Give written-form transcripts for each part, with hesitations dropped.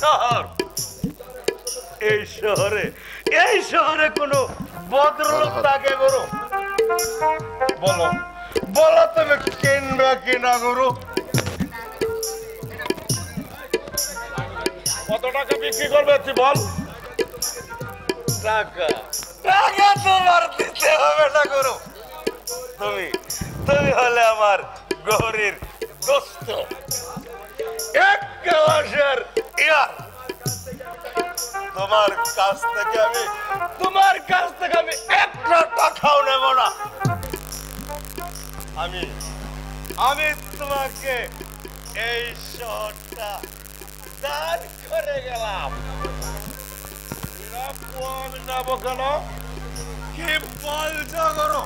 শহর, এই শহরে কোনো ভদ্রলোক থাকে গরু? বলো বলো, তুমি কিনবে কিনা গরু? কত টাকা বিক্রি করবে তুই বল? টাকা টাকা তোমার দিতে হবে না গরু। তুমি তুমি হলে আমার গহরির দোস্ত, এক ক্লাসের ইয়ার। তোমার কাছ থেকে আমি একটা টাকাও নেব না। আমি তোমাকে এই শহরটা দান করে গেলাম। আমি নেবো কেন? কি বলছো করো?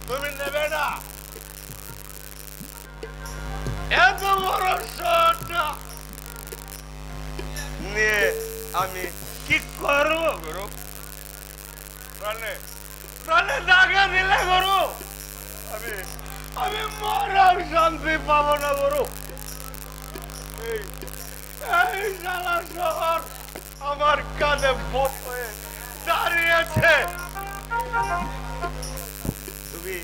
তুমি নেবে না? এত বড় শহরটা নিয়ে আমি কি করবো গরু? প্রাণে দাগা দিলে গরু, আমি মরার শান্তি পাবো না গরু। এই সারা শহর আমার কাঁধে বোধ হয়ে দাঁড়িয়েছে। তুমি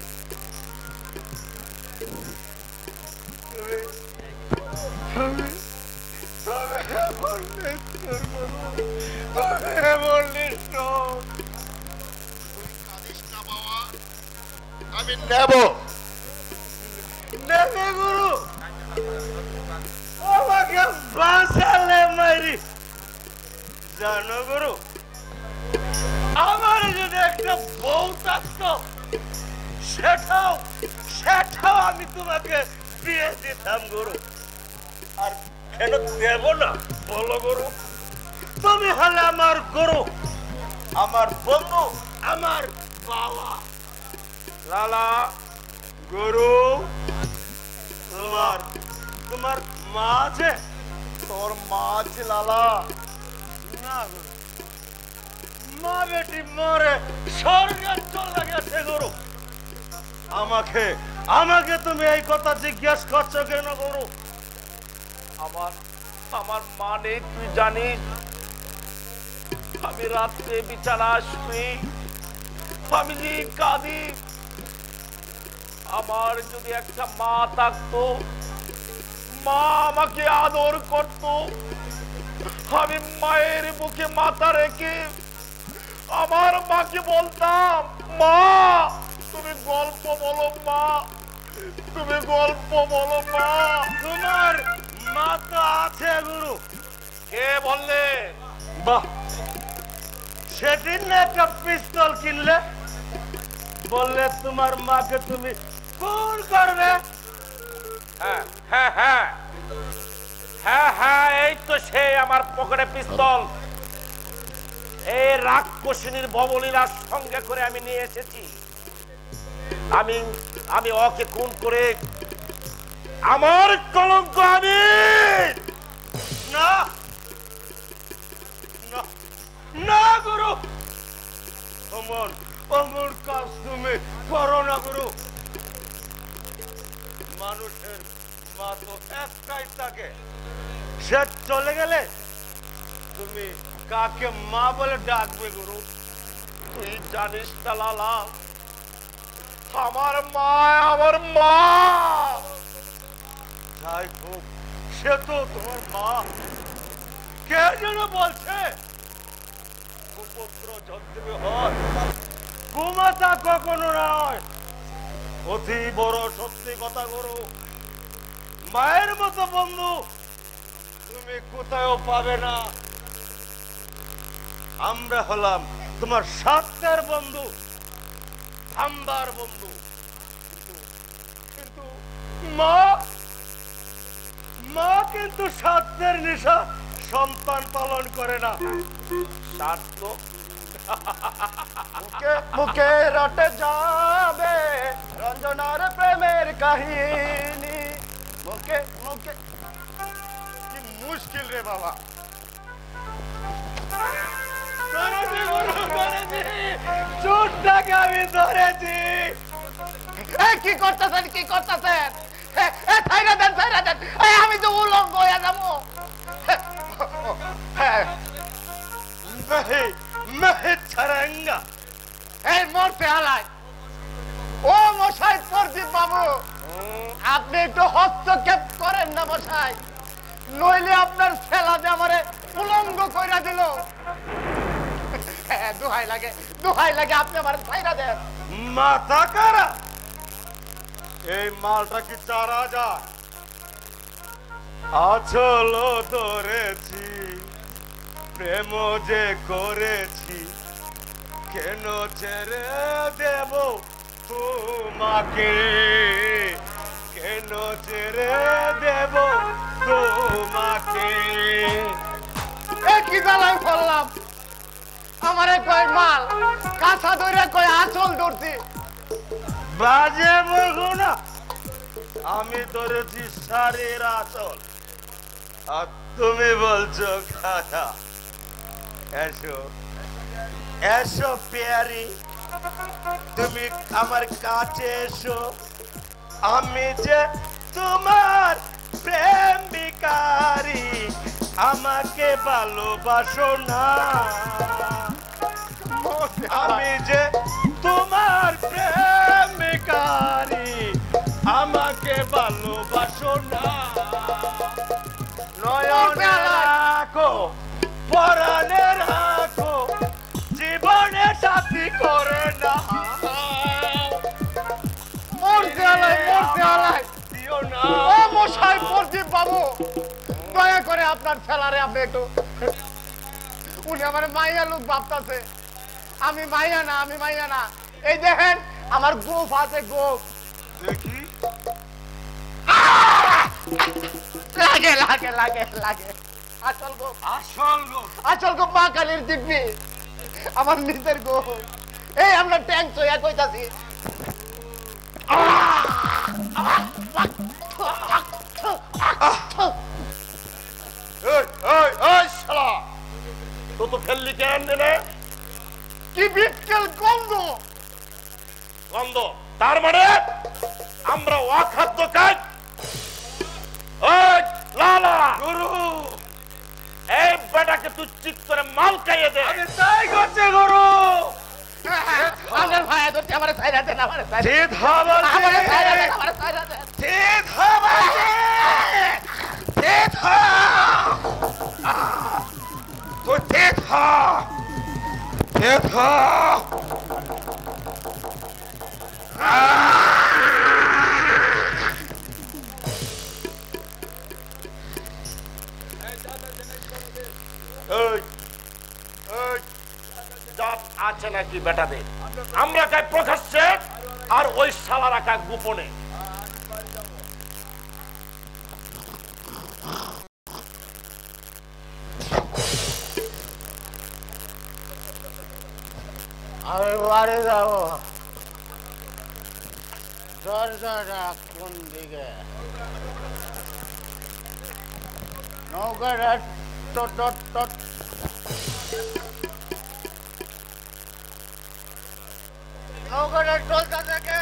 আমি নেব গুরু, আমাকে বাঁচালে মারি। জানো গুরু, আমার যদি একটা বউ থাকতো, সেটাও আমি তোমাকে বিয়ে দিতাম গুরু। আর কেন দেব না বলো গুরু? তুমি হলে আমার গুরু, আমার বন্ধু, আমার বাবা। লালা গুরু, তোমার মা আছে? তোর মা আছে লালা? না গুরু, মা বেটি মরে স্বর্গে চলে গেছে গুরু। আমাকে তুমি এই কথা জিজ্ঞেস করছো কেন গুরু? আমার মা নেই, তুই জানিস। আমি রাত্রে বিছানা শুই, আমি কাঁদি। আমার যদি একটা মা থাকতো, মা আমাকে আদর করত, আমি মায়ের মুখে মাথা রেখে আমার মাকে বলতাম, মা তুমি গল্প বলো, মা তুমি গল্প বলো। মা, তোমার মা তো আছে গুরু। কে বললে? বাহ, সেদিন না একটা পিস্তল কিনলে, বললে তোমার মাকে তুমি খুন করবে। হ্যাঁ হ্যাঁ হ্যাঁ হ্যাঁ হ্যাঁ, এই তো সে আমার পকেটে পিস্তল। এই রাক্ষসিনীর ভবলীলার সঙ্গে করে আমি নিয়ে এসেছি। আমি ওকে খুন করে আমার কলঙ্ক আমি না না গুরু, অমর কাজ তুমি করো না গুরু। মানুষের মা তো একটাই থাকে, সে চলে গেলে তুমি কাকে মা বলে ডাকবে গুরু? তুই জানিস না লালা, আমার মা যাই হোক, সে তো তোমার মা। কে যেন বলছে কুপুত্র যন্ত্রী হয়, কুমাতা কখনো নয়। অতি বড় সত্যি কথা গুরু, মায়ের মতো বন্ধু তুমি কোথাও পাবে না। আমরা হলাম তোমার স্বার্থের বন্ধু, ধান্দার বন্ধু। কিন্তু মা কিন্তু স্বার্থের নেশা সন্তান পালন করে না। স্বার্থ বুকে রটে যাবে রঞ্জনার প্রেমের কাহিনী। মুখে মুখে কি মুশকিল রে বাবা। চোরটাকে আমি ধরেছি। কি করতেছেন কি করতেছেন? আমি তো উলঙ্গ হয়ে যাবো। হ্যাঁ नहीं मैं छरेंगा এই মরতে হালাই ও মশাই প্রদীপ বাবু আপনি একটু হস্তক্ষেপ করেন না মশাই নইলে আপনার ছেলা যে আমারে উলঙ্গ কইরা দিল দোহাই লাগে আপনি আমার ছাইরা দেন माथा करा এই মালটা কি 4000 আচলো ধরেছি প্রেম যে করেছি কেন ছেড়ে দেব তোমাকে কেন ছেড়ে দেব তোমাকে কি জ্বালায় ফেললাম আমারে কয় মাল কাঁচা ধরে কয় আঁচল ধরছি বাজে বলবো না আমি ধরেছি শাড়ির আঁচল আর তুমি বলছো খাতা এসো এসো পেয়ারি তুমি আমার কাছে এসো আমি যে তোমার প্রেম ভিখারি আমাকে ভালোবাসো না আমি যে তোমার প্রেম ভিখারি আমাকে ভালোবাসো না নয়নে রাখো পরাণে রাখো জীবনে সাথী করে না মরতে হালাই দিও না ও মশাই প্রদীপ বাবু দয়া করে আপনার ছেলারে আপনি একটু উনি আমার মাইয়া লোক ভাবতাছে আমি মাইয়া না এই দেখেন আমার গোফ আছে গোফ দেখি লাগে আসল গোফ আসল গো মা কালীর দিব্যি আমার নিজের গোফ এই আমরা ট্যাঙ্ক চয়া কইতাছি শালা তো ফেললি কেন দিলে কি বিটকেল গন্ধ গন্ধ তার মানে আমরা অখাদ্য খাই ওই লালা গুরু এই বেটাকে তুই চিৎ করে মাল খাইয়ে দে আমি তাই করছে গুরু আমার ভাই ধরছে আমার ছাইরা দেন আমার ছাইরা জিত হবে আমার ছাইরা দেন আমার ছাইরা দেন জিত হবে জিত তো জিত জিত আছে নাকি বেটাতে আমরা খাই প্রকাশ্যে আর ওই শালারা খায় গোপনে আমি বাড়ি যাবো দরজাটা কোন দিকে নৌকাটা নৌকাটা চলতে থাকে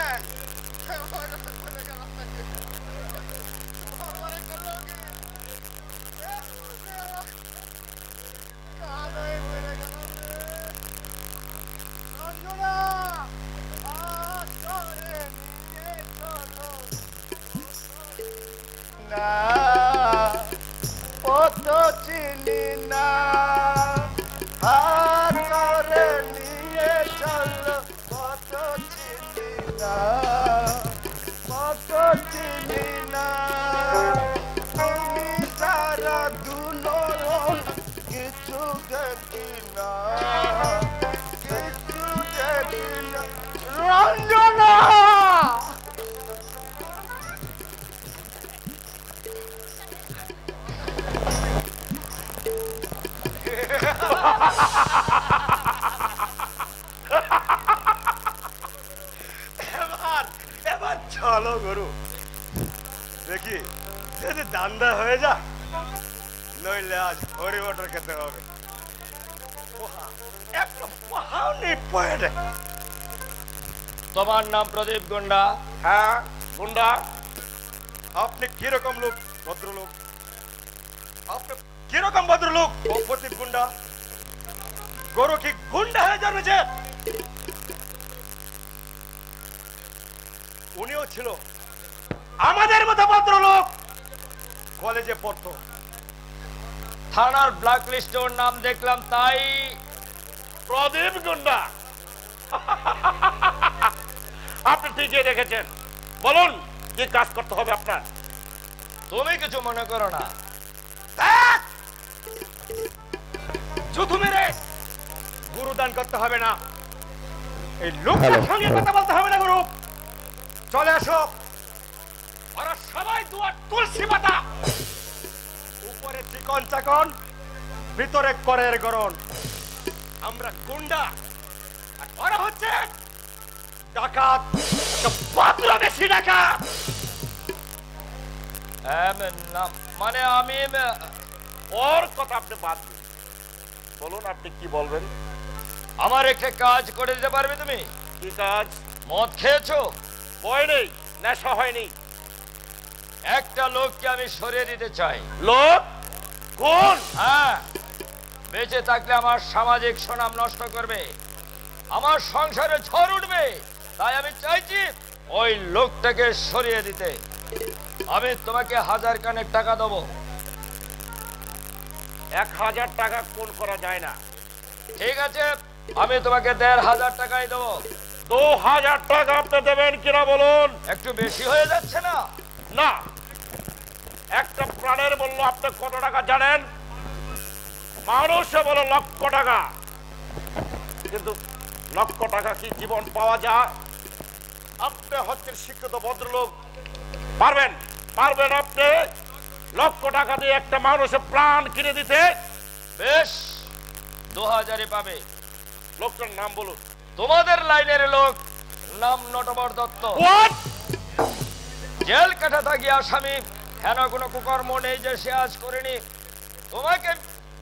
চিনি না হাত করে নিয়ে চল কত চিনি না কত চিনি না তুমি তারা দুনয়ন কিছু দেখি না কিছু দেখি না রঞ্জনা এবার চলো গুরু দেখি যদি দান্দা হয়ে যা নইলে আজ হরি মটর খেতে হবে তোমার নাম প্রদীপ গুন্ডা হ্যাঁ গুন্ডা আপনি কিরকম লোক ভদ্রলোক আপনি কিরকম ভদ্রলোক? অপ্রতিভ গুন্ডা। গরু কি গুন্ডা হয়ে জন্মেছে? উনিও ছিল আমাদের মতো ভদ্রলোক, কলেজে পড়তো। থানার ব্ল্যাক লিস্টে ওর নাম দেখলাম, তাই প্রদীপ গুন্ডা। আপনি ঠিকই দেখেছেন। বলুন কি কাজ করতে হবে আপনার? তুমি কিছু মনে করো না। জুতু মেরে গুরু দান করতে হবে না, এই লোকটার সঙ্গে কথা বলতে হবে না। গুরু চলে আসো। ওরা সবাই দুয়ার তুলসী পাতা, উপরে চিকন চাকন, ভিতরে করের গরণ। আমরা গুন্ডা আর ওরা হচ্ছে ডাকাত, বাংলাদেশি ডাকাত। মানে আমি ওর কথা আপনি বাদ দিন, বলুন আপনি কি বলবেন? আমার একটা কাজ করে দিতে পারবে তুমি? কি কাজ? মদ খেয়েছো? বই নেই, নেশা হয়নি। একটা লোককে আমি সরিয়ে দিতে চাই। লোক? কোন? হ্যাঁ, বেঁচে থাকলে আমার সামাজিক সুনাম নষ্ট করবে, আমার সংসারে ঝড় উঠবে। তাই আমি চাইছি ওই লোকটাকে সরিয়ে দিতে। আমি তোমাকে 1000 খানেক টাকা দেবো। 1000 টাকা কোন করা যায় না। ঠিক আছে, আমি তোমাকে 1500 টাকাই দেবো। 2000 টাকা আপনি দেবেন কিনা বলুন? একটু বেশি হয়ে যাচ্ছে না? না, একটা প্রাণের মূল্য আপনি কত টাকা জানেন? মানুষে বলে লক্ষ টাকা, কিন্তু লক্ষ টাকা কি জীবন পাওয়া যায়? আপনি হচ্ছেন শিক্ষিত ভদ্রলোক, পারবেন পারবেন আপনি লক্ষ টাকা দিয়ে একটা মানুষের প্রাণ কিনে দিতে? বেশ, 2000-ই পাবে। লোকটার নাম বলুন। তোমাদের লাইনের লোক, নাম নটবর দত্ত। What? জেল কাটা থাকি আসামি, হেন কোনো কুকর্ম নেই যে সে আজ করেনি। তোমাকে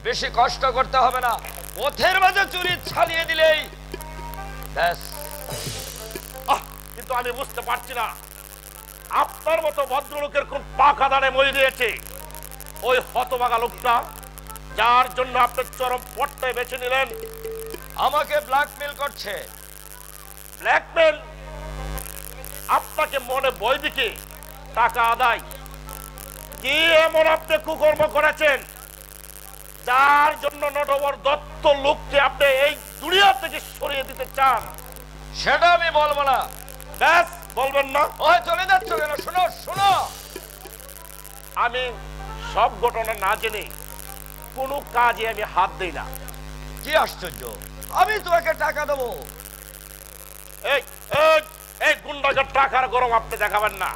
বেশি কষ্ট করতে হবে না, পথের মাঝে চুরি ছাড়িয়ে দিলেই ব্যাস। কিন্তু আমি বুঝতে পারছি না আপনার মতো ভদ্রলোকের কোন পাখা দানে মই দিয়েছে ওই হতভাগা লোকটা, যার জন্য আপনি চরম পট্টায় বেছে নিলেন। আমাকে ব্ল্যাকমেল করছে। ব্ল্যাকমেল? আপনাকে মনে বই দিকে টাকা আদায়? কি এমন আপনি কুকর্ম করেছেন যার জন্য নটবর দত্ত লোককে আপনি এই দুনিয়া থেকে সরিয়ে দিতে চান? সেটা আমি বলবো না। ব্যাস, বলবেন না? ওই চলে যাচ্ছ কেন? শোনো শোনো, আমি সব ঘটনা না জেনে কোনো কাজে আমি হাত দিই না। কি আশ্চর্য, আমি তোমাকে টাকা দেবো। এই এই এই গুন্ডাকে টাকার গরম আপনি দেখাবেন না।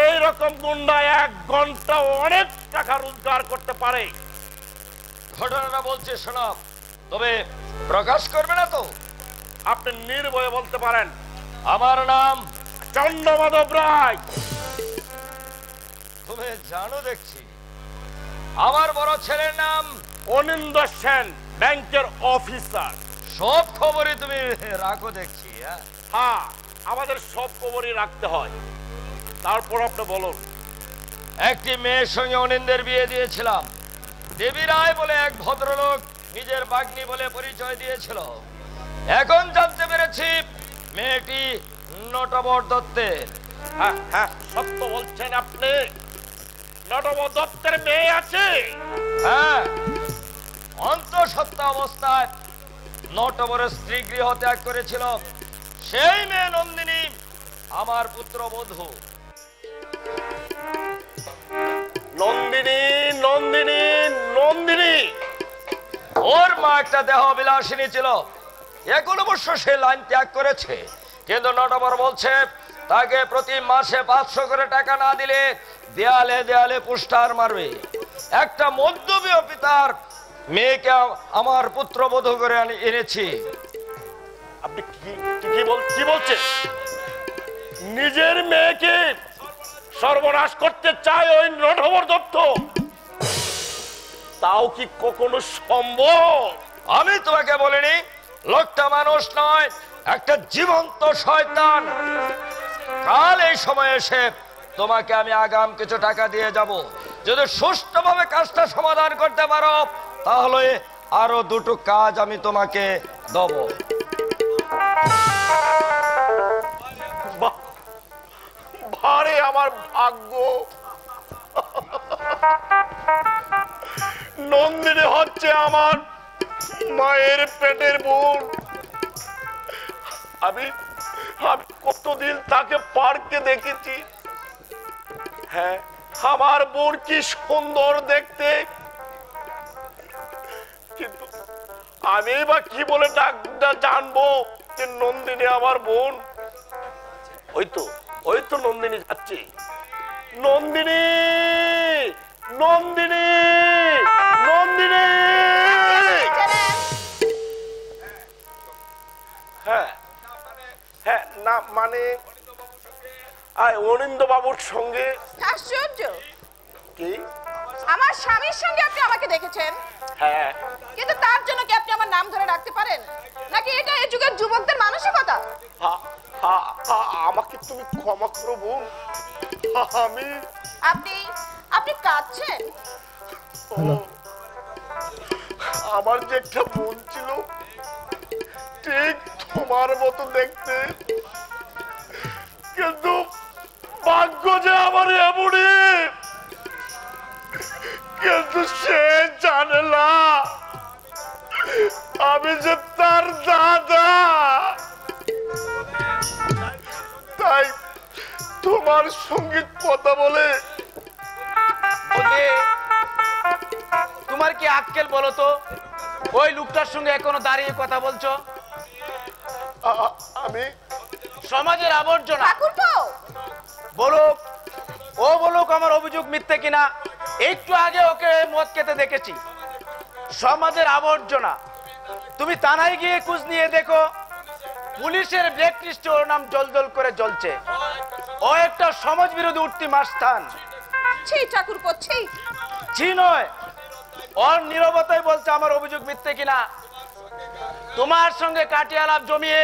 এই রকম গুন্ডা 1 ঘন্টা অনেক টাকা রোজগার করতে পারে। ঘটনাটা বলছে শোনো, তবে প্রকাশ করবে না তো? আপনি নির্ভয়ে বলতে পারেন। আমার নাম চন্দ্রমাধব রায়। তুমি জানো দেখছি। আমার বড় ছেলের নাম অনিন্দ সেন, ব্যাংকের অফিসার। সব খবরই তুমি রাখো দেখছি। হ্যাঁ, আমাদের সব খবরই রাখতে হয়। তারপর আপনি বলুন। একটি মেয়ের সঙ্গে অনিন্দের বিয়ে দিয়েছিলাম। দেবী রায় বলে এক ভদ্রলোক নিজের বাগ্নী বলে পরিচয় দিয়েছিল। এখন জানতে পেরেছি মেয়েটি নটবর দত্তের। হ্যাঁ হ্যাঁ, সত্য বলছেন আপনি? নটবর দত্তের মেয়ে আছে? হ্যাঁ, অন্তঃসত্ত্বা অবস্থায় নটবরের স্ত্রী গৃহ ত্যাগ করেছিল। সেই মেয়ে নন্দিনী আমার পুত্রবধূ। নন্দিনী নন্দিনী নন্দিনী। ওর মা একটা দেহ বিলাসিনী ছিল। এখন অবশ্য সে লাইন ত্যাগ করেছে, কিন্তু নটবর বলছে তাকে প্রতি মাসে 500 করে টাকা না দিলে দেয়ালে দেয়ালে পোস্টার মারবে। একটা মধ্যবিত্ত পিতার মেয়েকে আমার পুত্রবধূ করে এনেছি। আপনি কি বলছেন? নিজের মেয়েকে সর্বনাশ করতে চায় ওই নটবর দত্ত? তাও কি কখনো সম্ভব? আমি তোমাকে বলিনি লোকটা মানুষ নয়, একটা জীবন্ত শয়তান। কাল এই সময় এসে তোমাকে আমি আগাম কিছু টাকা দিয়ে যাব। যদি সুষ্ঠুভাবে কাজটা সমাধান করতে পারো তাহলে আরো দুটো কাজ আমি তোমাকে দেব। ভারে আমার ভাগ্য, নন্দিনী হচ্ছে আমার মায়ের পেটের বোন। আমি কতদিন তাকে পার্কে দেখেছি। হ্যাঁ, আমার বোন কি সুন্দর দেখতে, কিন্তু আমি বা কি বলে জানবো যে নন্দিনী আমার বোন? ওই তো নন্দিনী যাচ্ছে। নন্দিনী, নন্দিনী, নন্দিনী। হ্যাঁ হ্যাঁ, না মানে অনিন্দ বাবুর সঙ্গে। আশ্চর্য, কি আমার স্বামীর সঙ্গে আপনি আমাকে দেখেছেন? হ্যাঁ, কিন্তু তার জন্য কি আপনি আমার নাম ধরে রাখতে পারেন? নাকি এটা এই যুগের যুবকদের মানসিকতা? আমাকে তুমি ক্ষমা করো বোন। আপনি কাঁদছেন? আমার যে একটা বোন ছিল ঠিক তোমার মতো দেখতে, কিন্তু ভাগ্য যে আমার এমনই, কিন্তু সে জানে না আমি যে তার দাদা। তাই তোমার সঙ্গে কথা বলে। তোমার কি আক্কেল বলো তো? ওই লোকটার সঙ্গে এখনো দাঁড়িয়ে কথা বলছো? আমি সমাজের আবর্জনা। বলুক, ও বলুক আমার অভিযোগ মিথ্যে কিনা। একটু আগে ওকে মদ খেতে দেখেছি। সমাজের আবর্জনা। তুমি থানায় গিয়ে খোঁজ নিয়ে দেখো, পুলিশের ব্ল্যাক লিস্টে ওর নাম জলজল করে জ্বলছে। ও একটা সমাজ বিরোধী উঠতি মাস্তান। ছি নয়, ওর নীরবতাই বলছে আমার অভিযোগ মিথ্যে কিনা। তোমার সঙ্গে কাটিয়ে আলাপ জমিয়ে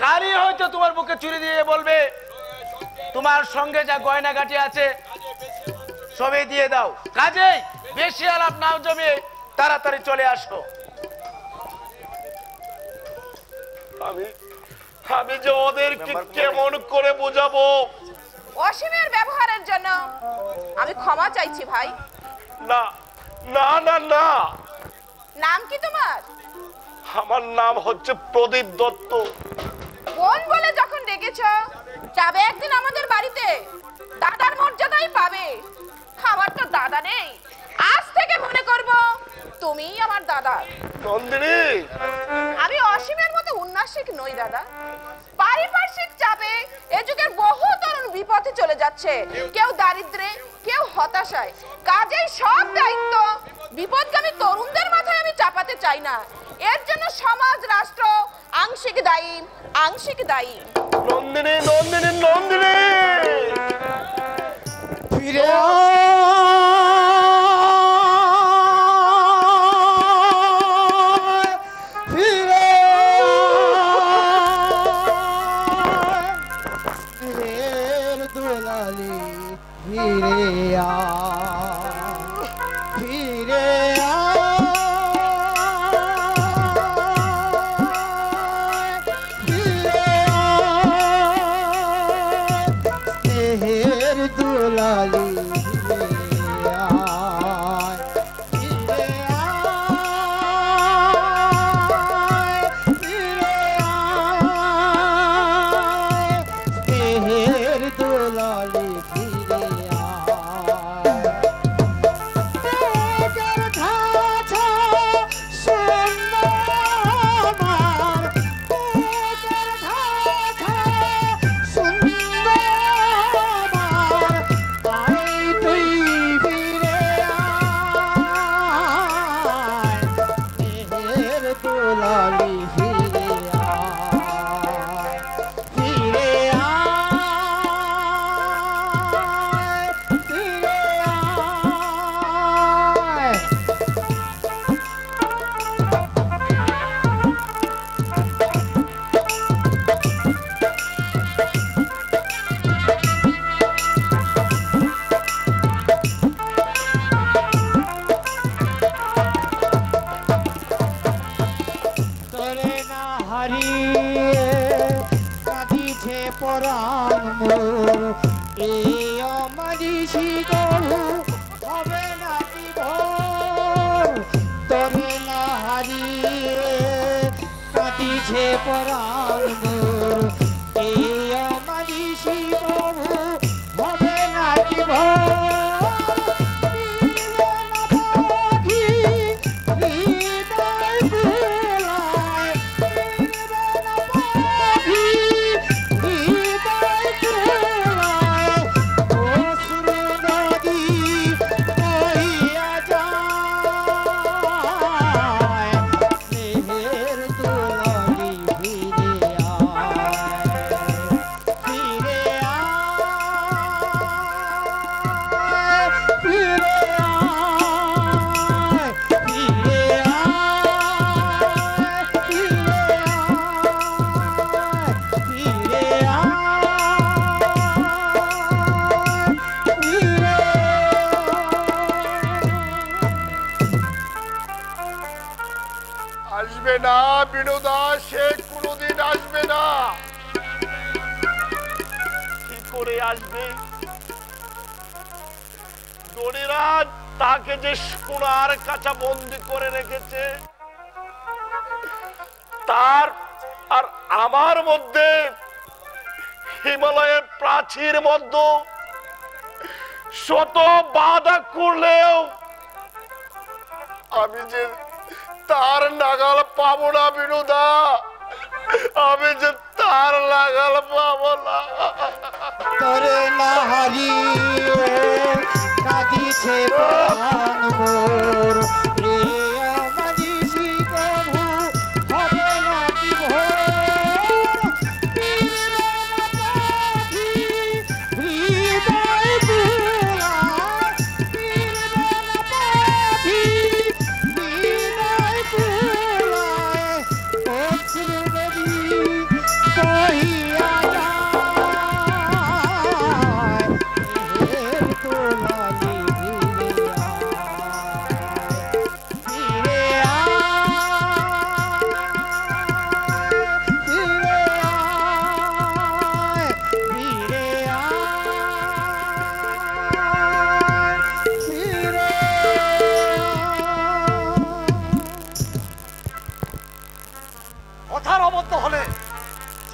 কালই হয়তো তোমার বুকে চুরি দিয়ে বলবে তোমার সঙ্গে যা গয়না গাটি আছে সবই দিয়ে দাও। কাজেই বেশি আলাপ না জমিয়ে তাড়াতাড়ি চলে আসো। আমি যে ওদেরকে কেমন করে বোঝাবো? অসীমের ব্যবহারের জন্য আমি ক্ষমা চাইছি ভাই। না না না না। নাম কি তোমার? আমার নাম হচ্ছে প্রদীপ দত্ত। বোন বলে যখন ডেকেছ, যাবে একদিন আমাদের বাড়িতে, দাদার মর্যাদাই পাবে। আমার তো দাদা নেই, আজ থেকে মনে করব তুমিই আমার দাদা। নন্দিনী, আমি অসীমের মতো উন্নাসিক নই দাদা। পারিপার্শ্বিক চাপে এ যুগের বহু তরুণ বিপথে চলে যাচ্ছে, কেউ দারিদ্রে, কেউ হতাশায়। কাজেই সব দায়িত্ব বিপদগামী তরুণদের মাথায় আমি চাপাতে চাই না। এর জন্য সমাজ, রাষ্ট্র আংশিক দায়ী, আংশিক দায়ী। নন্দিনী, নন্দিনী, নন্দিনী, ফিরে পরাণ মোর এই অমানিসি গরু হবে নাকি ভোর তরে না হারিয়ে কাটিছে পরাণ মোর এই অমানিসি গরু হবে নাকি ভোর আসবে না বিনোদা, সে কোনোদিন আসবে না। কি করে আসবে? দড়িরা তাকে যে সোনার কাঁচা বন্দি করে রেখেছে, তার আর আমার মধ্যে হিমালয়ের প্রাচীর মধ্যে শত বাধা করলেও আমি যে তার নাগাল পাবো না বিনোদা, আমি যে তার নাগাল পাবো না। তরে না হারিয়ে কাঁদিছে প্রাণ মোর এই অমানিসি গরু হবে নাকি ভোর হৃদয় বুলায় হৃদয় বুলায় অশ্রুনদী বহিয়া যায় মেহের তোলালি ফিরে কথার অবদ্ধ হলে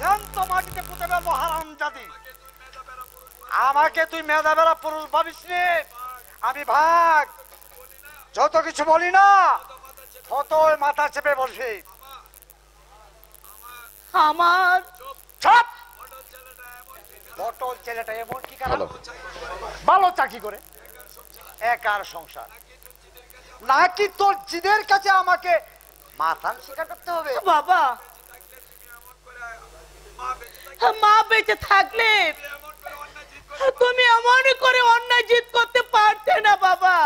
জ্যান্ত মাটিতে পুঁতে দেবো হারামজাদি। আমাকে তুই মেধাবেলা পুরুষ ভাবিস রে? আমি ভাগ যত কিছু বলি না ততই মাথা চেপে বসে। আমার চুপ! বটল ছেলেটা এমন কি কারণ? ভালো চাকরি করে একার সংসার, নাকি তোর জিদের কাছে আমাকে মাথান স্বীকার করতে হবে? বাবা, মা বেঁচে থাকলে তুমি এমন করে অন্যায় জিত করতে পারতে না বাবা।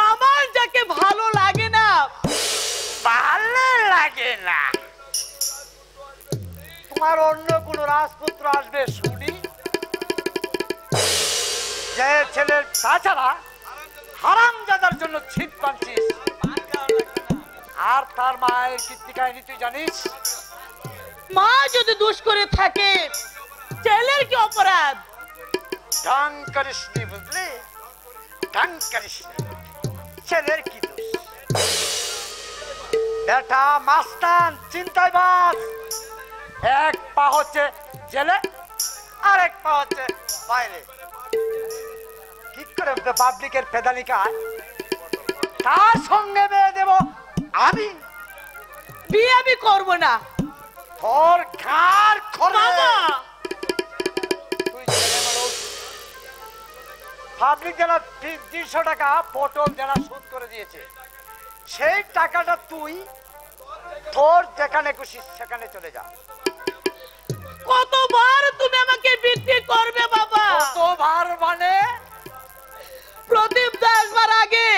আমার যাকে ভালো লাগে না, ভালো লাগে না, তোমার অন্য কোন রাজপুত্র আসবে শুনি? যে ছেলের তাছাড়া হারামজাদার জন্য ছিপ বাঁধছিস, আর তার মায়ের কীর্তি কাহিনী তুই জানিস? মা যদি দোষ করে থাকে ছেলের কি অপরাধ? ঢং করিস নি, বুঝলি? ঢং করিস নি, ছেলের কি দোষ? বেটা মাস্তান চিন্তায় বাস, এক পা হচ্ছে জেলে আর এক পা হচ্ছে বাইরে। কি করে পাবলিকের পেদানিকায় তার সঙ্গে বিয়ে দেব আমি? বিয়ে আমি করবো না। তোর ঘাড় খোলা। বাবা, তুই ছেলে মানুষ, পাবলিক যারা 200 টাকা পটল যারা সুদ করে দিয়েছে, সেই টাকাটা তুই তোর যেখানে খুশি সেখানে চলে যা। কতবার তুমি আমাকে বিক্রি করবে বাবা? কতবার মানে? প্রদীপ আসবার আগে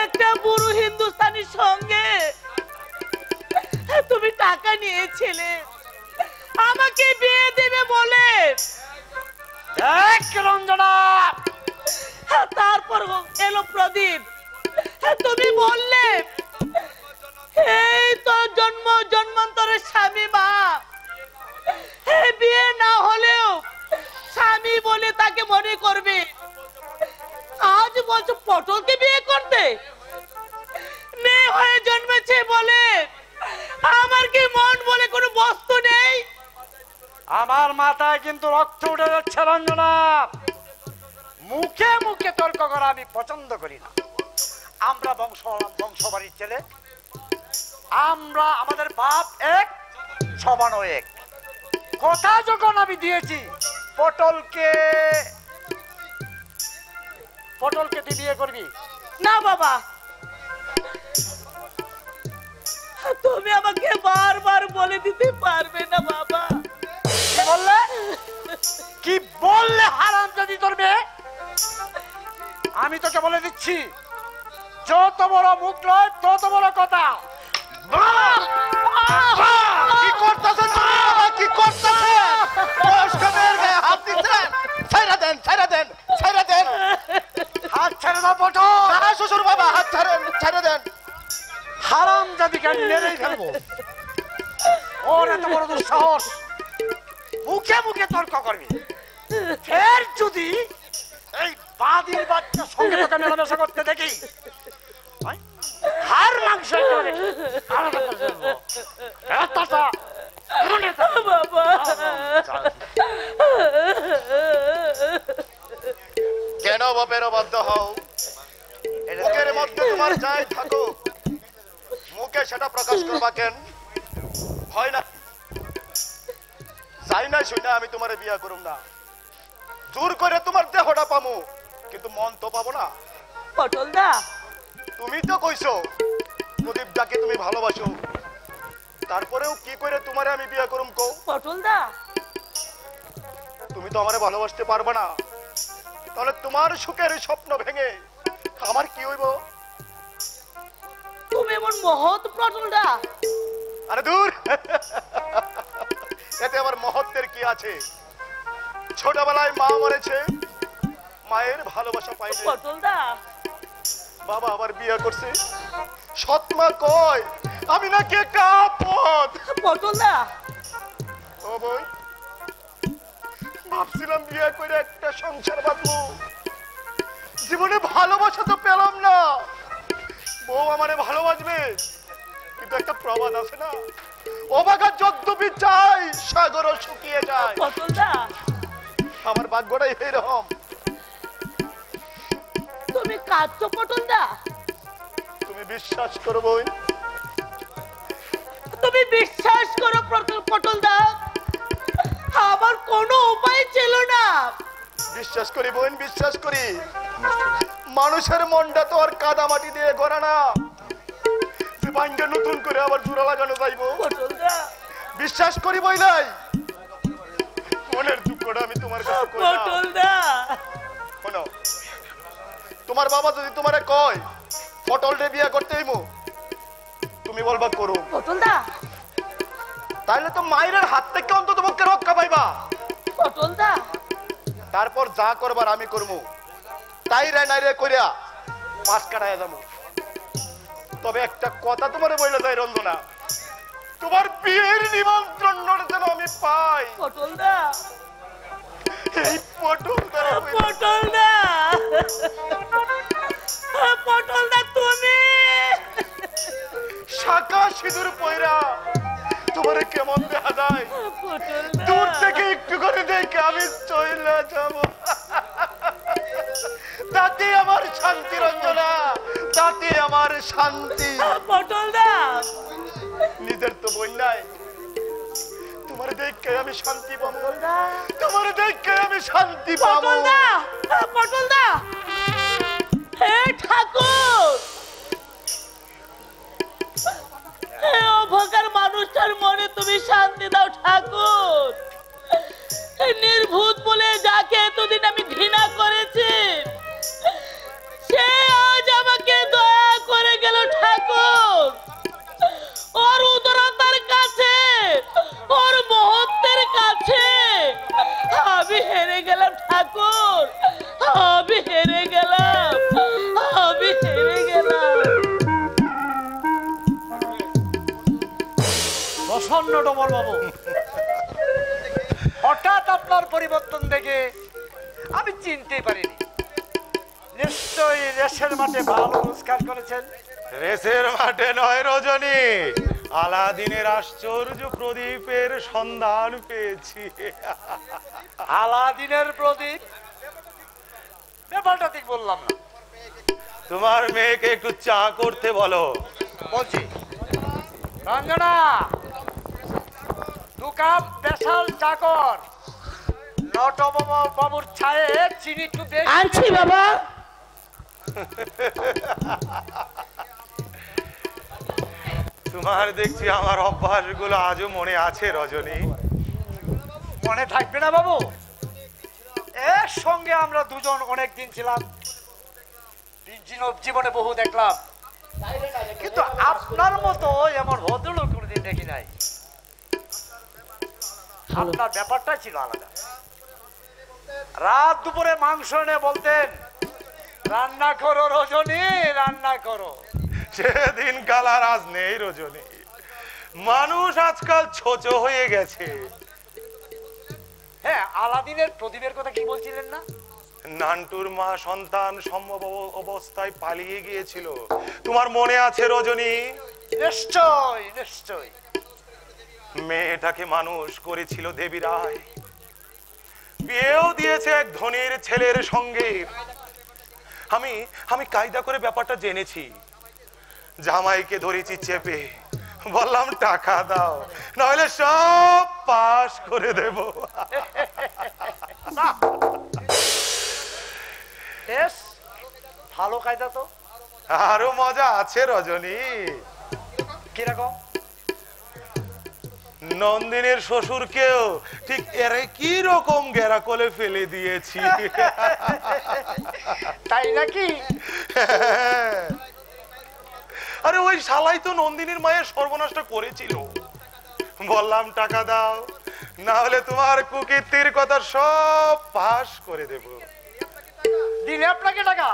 একটা বুড়ো হিন্দুস্তানির সঙ্গে তুমি টাকা নিয়েছিলে আমাকে বিয়ে দেবে বলে। দেখ রঞ্জনা, তারপর এলো প্রদীপ, তুমি বললে এই তো জন্মান্তরের স্বামী মা, এই বিয়ে না হলেও স্বামী বলে তাকে মনে করবে। আজ বলছো পটলকে বিয়ে করতে? মেয়ে হয়ে জন্মেছে বলে আমার কি মন বলে কোনো বস্তু নেই? আমার মাথায় কিন্তু রক্ত উঠে যাচ্ছে রঞ্জনা। মুখে মুখে তর্ক করা আমি পছন্দ করি না। আমরা বংশবাড়ির ছেলে, আমরা আমাদের বাপ এক সবানো এক। কথা যখন আমি দিয়েছি পটলকে তুই বিয়ে করবি না বাবা, তুমি আমাকে বারবার বলে দিতে পারবে না বাবা। কি বললে? কি বললে হারাম যদি তোর মেয়ে? আমি তোকে বলে দিচ্ছি, যত বড় মুখ নয় তত বড় কথা। কি করতেছেন কি করতেছেন? বয়স্ক মেয়ের গায়ে হাত দিচ্ছেন? ছাইরা দেন ছাইরা দেন ছাইরা দেন। হাত ছেড়ে দাও পটল। না শ্বশুর বাবা, হাত ছাড়েন, ছেড়ে দেন। হারাম জাতিকে আমি মেরেই ফেলবো। ওর এত বড় দুঃসাহস, মুখে মুখে তর্ক করবি। ফের যদি এই বাদির বাচ্চার সঙ্গে তোকে মেলামেশা করতে দেখি, হার মাংস বাবা কেন বাপের বাধ্য হও? মুখের মধ্যে তোমার যাই থাকুক, মুখে সেটা প্রকাশ করবা কেন? হয় না যাই না শুনে আমি তোমারে বিয়া করুম না। জোর করে তোমার দেহটা পামু, কিন্তু মন তো পাবো না। পটল দা, তুমি তো কইছো প্রদীপ ডাকে তুমি ভালোবাসো, তারপরেও কি করে তোমারে আমি বিয়া করুম কও? পটল দা, তুমি তো আমারে ভালোবাসতে পারবে না, তাহলে তোমার সুখের স্বপ্ন ভেঙে আমার কি হইব? তুমি এমন মহৎ পটল দা। আরে দূর, এতে আমার মহত্বের কি আছে? ছোটবেলায় মা মরেছে, মায়ের ভালোবাসা পাইনি। পটল দা, বাবা আবার বিয়ে করছে, সৎমা কয় আমি নাকি একটা আপদ। পটল দা, ও বই, ভাবছিলাম বিয়ে করে একটা সংসার বাঁধবো, জীবনে ভালোবাসা তো পেলাম না। বউ আমারে ভালোবাসবে, কিন্তু একটা প্রবাদ আছে না, অবাগা যদ্যপি চাই সাগরও শুকিয়ে যায়। পটল দা, আমার ভাগ্যটাই এরকম। তুমি কাঁদছো পটল দা? তুমি বিশ্বাস করো বই, তুমি বিশ্বাস করো পটল দা, আমার কোনো উপায় ছিল না। বিশ্বাস করি বোন, বিশ্বাস করি। মানুষের মনটা তো আর কাদা মাটি দিয়ে গড়া না যে ভাঙ্গে নতুন করে আবার জোড়া লাগানো যাইবো। পটল দা, বিশ্বাস করি বইলাই মনের দুঃখটা আমি তোমার কাছে কই না। পটল দা, শোনো, তোমার বাবা যদি তোমারে কয় পটল রে বিয়া করতে হইমু, তুমি বলবা করো। পটল দা, তাইলে তো মায়ের হাত থেকে অন্তত পক্ষে রক্ষা পাইবা। পটল দা, তারপর যা করবার আমি করবো, তাই রে নাই রে কইরা পাঁচ কাটায় যাবো। তবে একটা কথা তোমারে বইলে যাই রঞ্জনা, তোমার বিয়ের নিমন্ত্রণ যেন আমি পাই। পটল দা, এই পটল দ্বারা পটল দা, পটল দা, তুমি শাখা সিঁদুর পয়রা তোমারে কেমন দেখা যায়? পটল দা, দূর থেকে একটু করে দেখে আমি চলে যাব, তাতে আমার শান্তি রঞ্জনা, তাতে আমার শান্তি। পটল দা, নিজের তো বই নাই, তোমার দেখে আমি শান্তি পাবো, তোমার দেখে আমি শান্তি পাবো। পটল দা, পটল দা, হে ঠাকুর, হে অভাগার মানুষটার মনে তুমি শান্তি দাও ঠাকুর। নির্ভূত বলে যাকে এতদিন আমি ঘৃণা করেছি, সে আজ আমাকে দয়া করে গেল ঠাকুর। ওর উদারতার কাছে, ওর মহত্বের কাছে আমি হেরে গেলাম ঠাকুর, আমি হেরে গেলাম, আমি হেরে গেলাম। প্রসন্ন ডমর বাবু, আপনার পরিবর্তন দেখে আমি চিনতে পারিনি। নিশ্চয়ই রেসের মাঠে ভালো রোজগার করেছেন। রেসের মাঠে নয় রজনী, আলাদিনের আশ্চর্য প্রদীপের সন্ধান পেয়েছি। আলাদিনের প্রদীপ? ব্যাপারটা ঠিক বললাম না। তোমার মেয়েকে একটু চা করতে বলো। বলছি, রঞ্জনা, 2 কাপ স্পেশাল চা কর। বাবুর ছায়ে চিনি একটু বেশি। আনছি বাবা। তোমার দেখছি আমার অভ্যাসগুলো আজও মনে আছে রজনী। মনে থাকবে না বাবু? এর সঙ্গে আমরা দুজন অনেক দিন ছিলাম, জীবনে বহু দেখলাম, কিন্তু আপনার মতো এমন ভদ্রলোক কোনোদিন দেখি নাই। আপনার ব্যাপারটা ছিল আলাদা। রাত দুপুরে মাংস এনে বলতেন, রান্না করো রজনী, রান্না করো। সেদিন কাল আর আজ নেই রজনী। মানুষ আজকাল ছোচো হয়ে গেছে। হ্যাঁ, আলাদিনের প্রদীপের কথা কি বলছিলেন না? নান্টুর মা সন্তান সম্ভব অবস্থায় পালিয়ে গিয়েছিল, তোমার মনে আছে রজনী? নিশ্চয় নিশ্চয়। মেয়েটাকে মানুষ করেছিল দেবী রায়, বিয়েও দিয়েছে এক ধনীর ছেলের সঙ্গে। আমি কায়দা করে ব্যাপারটা জেনেছি। জামাইকে ধরেছি চেপে, বললাম টাকা দাও, নাহলে সব পাস করে দেব। বেশ ভালো কায়দা তো। আরো মজা আছে রজনী। কিরকম? নন্দিনীর শ্বশুরকেও ঠিক এরে কি রকম গেরা কোলে ফেলে দিয়েছি। তাই নাকি? আরে ওই শালাই তো নন্দিনীর মায়ের সর্বনাশটা করেছিল। বললাম টাকা দাও, না হলে তোমার কুকীর্তির কথা সব পাস করে দেব। দিলে আপনাকে টাকা?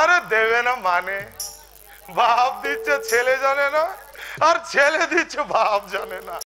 আরে দেবে না মানে? বাপ দিচ্ছে ছেলে জানে না, আর ছেলে দিচ্ছে বাপ জানে না।